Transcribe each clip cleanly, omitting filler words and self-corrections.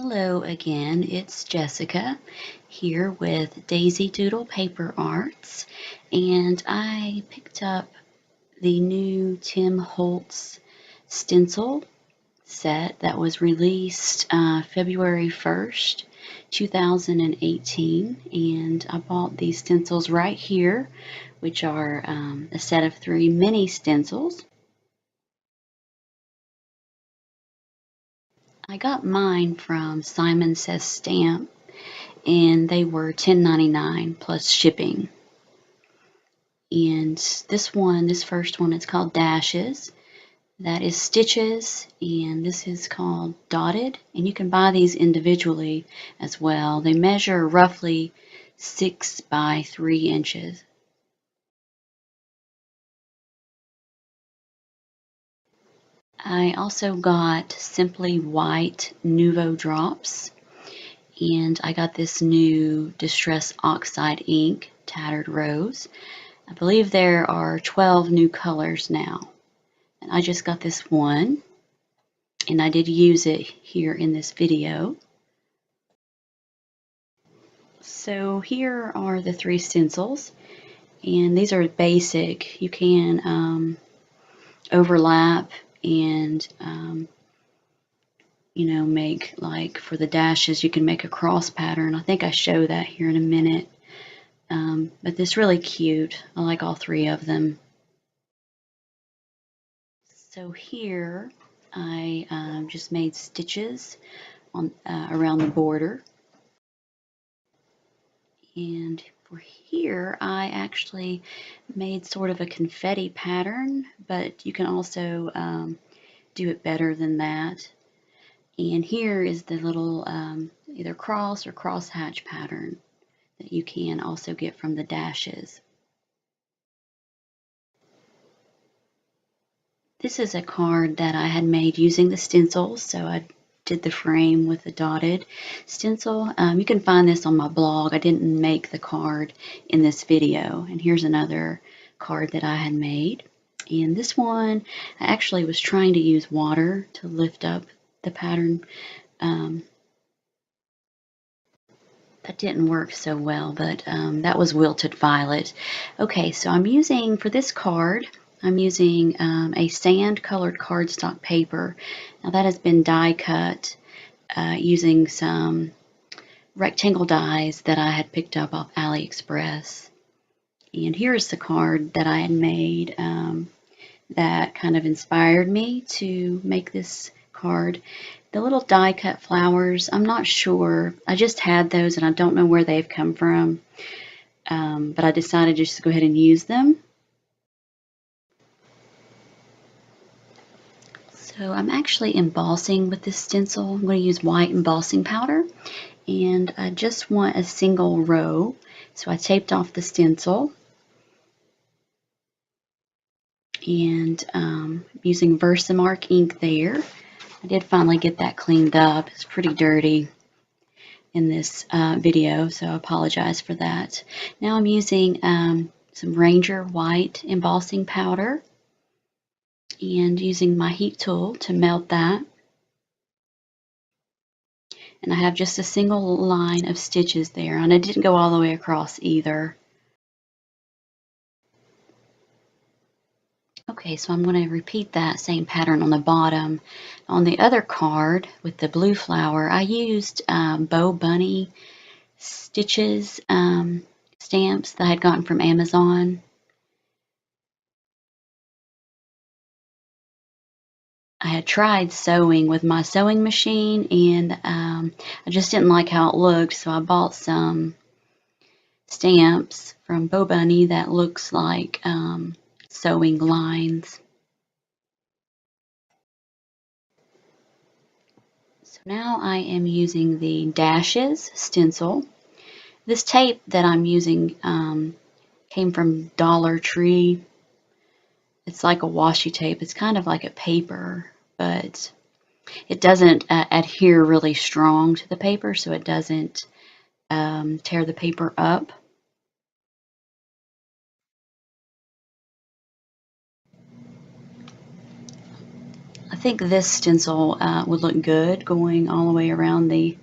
Hello again, it's Jessica here with Daisy Doodle Paper Arts, and I picked up the new Tim Holtz stencil set that was released February 1st, 2018, and I bought these stencils right here, which are a set of 3 mini stencils. I got mine from Simon Says Stamp, and they were $10.99 plus shipping. And this first one, it's called Dashes. That is Stiches, and this is called Dotted. And you can buy these individually as well. They measure roughly 6 by 3 inches. I also got Simply White Nuvo Drops, and I got this new Distress Oxide ink, Tattered Rose. I believe there are 12 new colors now, and I just got this one, and I did use it here in this video. So here are the 3 stencils, and these are basic. You can overlap and make, like for the dashes, you can make a cross pattern. I think I show that here in a minute. But this is really cute. I like all 3 of them. So here I just made stitches on around the border. And for here I actually made sort of a confetti pattern, but you can also do it better than that. And here is the little either cross or crosshatch pattern that you can also get from the dashes. This is a card that I had made using the stencils, so I did the frame with the dotted stencil. You can find this on my blog. I didn't make the card in this video. And here's another card that I had made. And this one, I actually was trying to use water to lift up the pattern. That didn't work so well, but that was Wilted Violet. Okay, so I'm using, for this card, I'm using a sand colored cardstock paper. Now that has been die cut using some rectangle dies that I had picked up off AliExpress. And here's the card that I had made that kind of inspired me to make this card. The little die cut flowers, I'm not sure. I just had those and I don't know where they've come from. But I decided just to go ahead and use them. So I'm actually embossing with this stencil. I'm going to use white embossing powder, and I just want a single row. So I taped off the stencil, and using Versamark ink there. I did finally get that cleaned up. It's pretty dirty in this video, so I apologize for that. Now I'm using some Ranger white embossing powder and using my heat tool to melt that. And I have just a single line of stitches there, and I didn't go all the way across either. Okay, so I'm going to repeat that same pattern on the bottom. On the other card with the blue flower, I used Bow Bunny Stiches stamps that I had gotten from Amazon. I had tried sewing with my sewing machine, and I just didn't like how it looked, so I bought some stamps from Bow Bunny that looks like sewing lines. So now I am using the Dashes stencil. This tape that I'm using came from Dollar Tree. It's like a washi tape. It's kind of like a paper, but it doesn't adhere really strong to the paper, so it doesn't tear the paper up. I think this stencil would look good going all the way around the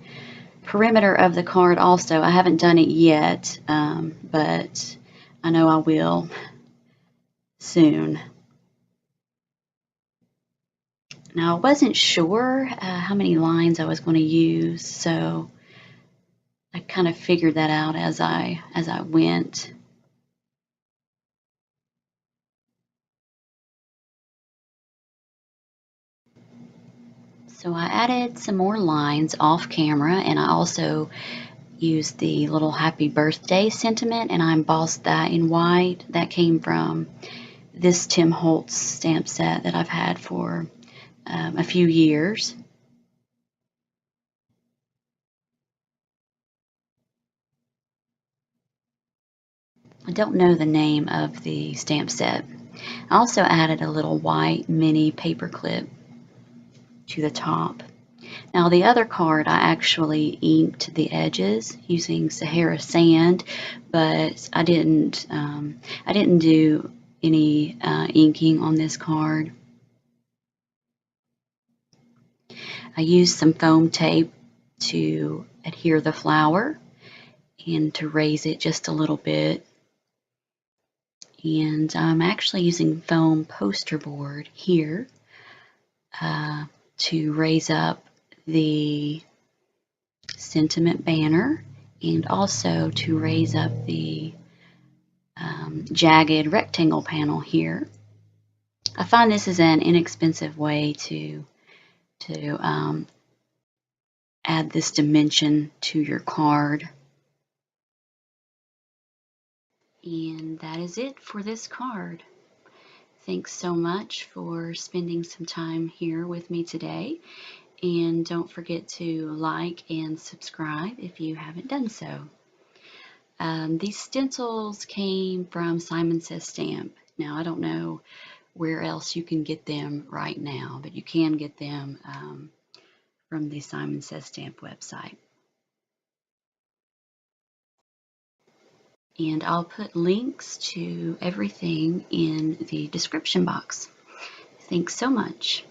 perimeter of the card also. I haven't done it yet, but I know I will soon. Now, I wasn't sure how many lines I was going to use, so I kind of figured that out as I went. So I added some more lines off camera, and I also used the little happy birthday sentiment, and I embossed that in white. That came from this Tim Holtz stamp set that I've had for a few years. I don't know the name of the stamp set. I also added a little white mini paper clip to the top. Now the other card, I actually inked the edges using Sahara sand, but I didn't do any inking on this card. I used some foam tape to adhere the flower and to raise it just a little bit. And I'm actually using foam poster board here to raise up the sentiment banner and also to raise up the jagged rectangle panel here. I find this is an inexpensive way to add this dimension to your card. And that is it for this card. Thanks so much for spending some time here with me today. And don't forget to like and subscribe if you haven't done so. These stencils came from Simon Says Stamp. Now, I don't know where else you can get them right now, but you can get them from the Simon Says Stamp website. And I'll put links to everything in the description box. Thanks so much.